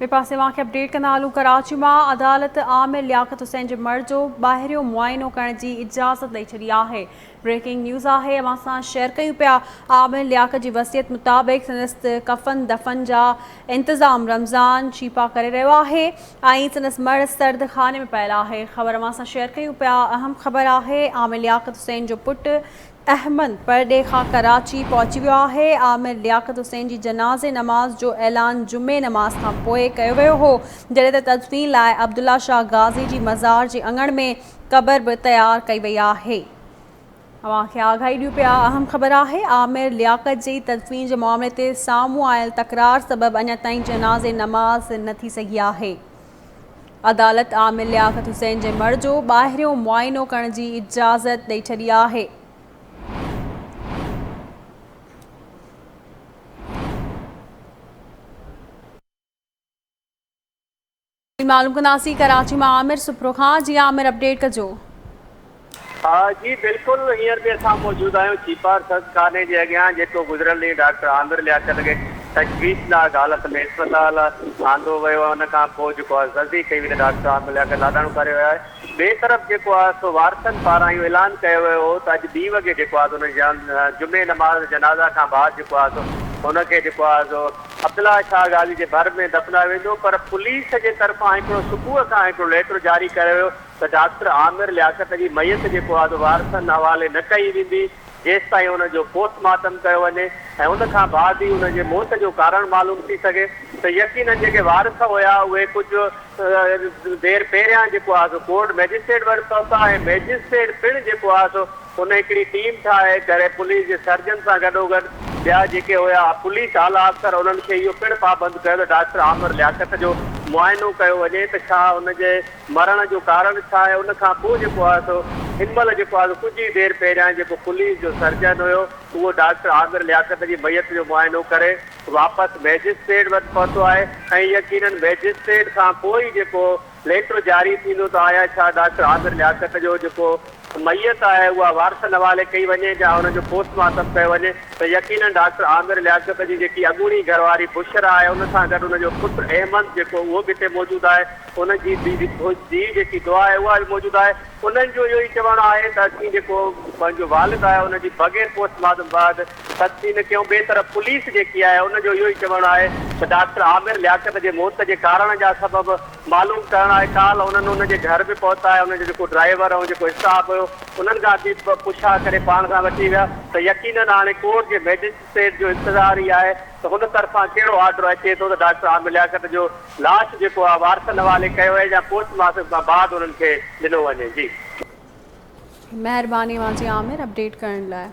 ॿिए पासे वांखे अपडेट कंदा हलूं। कराची में अदालत आमिर लियाकत हुसैन जे मर्द जो ॿाहिरियों मुआइनो करण की इजाज़त ॾेई छॾी आहे। ब्रेकिंग न्यूज़ है, अवां सां शेयर कयूं पिया। आमिर लियाकत की वसियत मुताबिक संदसि कफ़न दफ़न जा इंतज़ाम रमज़ान छीपा करे रहियो आहे ऐं संदसि मर्द सर्द खाने में पियल आहे। ख़बर अवां सां शेयर कयूं पिया। अहम ख़बर है, आमिर लियाकत हुसैन जो पुटु अहमद परडे खां कराची पहुची वियो आहे। आमिर लियाकत हुसैन जी जनाज़े नमाज़ जो ऐलान जुमे नमाज़ खां पोइ कयो वियो हो, जॾहिं त तदफ़ीन लाइ अब्दुल्ला शाह गाज़ी जी मज़ार जे अङण में क़बर बि तयारु कई वई आहे। अवां खे आगाही ॾियूं पिया। अहम ख़बर आहे, आमिर लियाकत जी तदफ़ीन जे मामले ते साम्हूं आयल तकरार सबबि अञा ताईं जनाज़े नमाज़ न थी सघी आहे। अदालत आमिर लियाकत हुसैन जे मर्द जो ॿाहिरियों मुआइनो करण जी इजाज़त ॾेई छॾी आहे। मालूम कंदासीं कराची में आमिर सुप्रो खां। जी आमिर, अपडेट कजो। हाँ जी बिल्कुल, हींअर भी असां मौजूद आहियूं चीपार सद खाने जे अॻियां, जेको गुज़िरियल ॾींहुं डॉक्टर आमिर लियाकत खे तशवीशनाक हालत में अस्पताल आंदो वियो आहे। उन खां पोइ जेको आहे जल्दी कई वई डॉक्टर आमिर लियाकत लाॾाणो करे वियो आहे। ॿिए तरफ़ जेको आहे सो वारसनि पारां इहो ऐलान कयो वियो हो त अॼु 2 वॻे जेको आहे हुन जुमे नमाज़ जनाज़ा खां बाद जेको आहे सो हुनखे जेको आहे सो अब्दुल्ला शाह गाज़ी जे भर में दफ़नायो वेंदो। पर पुलिस जे तरफ़ां हिकिड़ो सुबुह खां हिकिड़ो लेटर जारी कयो वियो त डॉक्टर आमिर लियाकत जी मैयत जेको आहे वारसनि हवाले न कई वेंदी जेसि ताईं हुनजो पोस्टमार्टम कयो वञे ऐं उन खां बाद ई हुनजे मौत जो कारण मालूम थी सघे। त यकीनन जेके वारस हुया उहे कुझु देरि पहिरियां जेको आहे सो कोर्ट मैजिस्ट्रेट वटि पहुता ऐं मैजिस्ट्रेट पिणु जेको आहे सो हुन हिकिड़ी टीम ठाहे करे पुलिस जे सर्जन सां गॾोगॾु ॿिया जेके हुया पुलिस आला अफ़सर उन्हनि खे इहो पिणु पाबंद कयो त डॉक्टर आमिर लियाकत जो मुआइनो कयो वञे त छा हुनजे मरण जो कारण छा आहे। उन खां पोइ जेको आहे सो हिन महिल जेको आहे कुझु ई देरि पहिरियां जेको पुलिस जो सर्जन हुयो उहो डॉक्टर आमिर लियाकत जी मैयत जो मुआइनो करे वापसि मैजिस्ट्रेट वटि पहुतो आहे ऐं यकीनन मैजिस्ट्रेट खां पोइ जेको लेटर जारी थींदो त आया छा डॉक्टर आमिर लियाकत जो जेको मैयत आहे उहा वारसनि हवाले कई वञे या हुनजो पोस्टमार्टम कयो वञे त यकीनन डॉक्टर आमिर लियाकत जी जेकी अॻूणी घरवारी बुशरा आहे उन सां गॾु हुनजो पुटु अहमद जेको उहो बि हिते मौजूदु आहे, उनजी जेकी दुआ आहे उहा बि मौजूदु आहे। उन्हनि जो इहो ई चवणु आहे त असीं जेको पंहिंजो वालिद आहे उनजी बग़ैर पोस्टमार्टम बाद तदफ़ीन कयूं। ॿिए तरफ़ पुलिस जेकी आहे उनजो इहो ई चवणु आहे त डॉक्टर आमिर लियाकत जे मौत जे कारण जा सबबि मालूम करणु आहे। काल उन्हनि उनजे घर बि पहुता आहे, उनजो जेको ड्राइवर ऐं जेको स्टाफ हुयो उन्हनि खां बि पुछा करे पाण सां वठी विया त यकीनन हाणे कोर्ट जे मैजिस्ट्रेट जो इंतज़ार ई आहे त हुन तरफ़ां कहिड़ो ऑर्डर अचे थो त डॉक्टर आमिर लियाकत जो लाश जेको आहे वारसनि हवाले कयो आहे या पोस्टमार्टम खां बाद उन्हनि खे ॾिनो वञे। जी महिरबानी वांजी आमिर, अपडेट करण लाइ।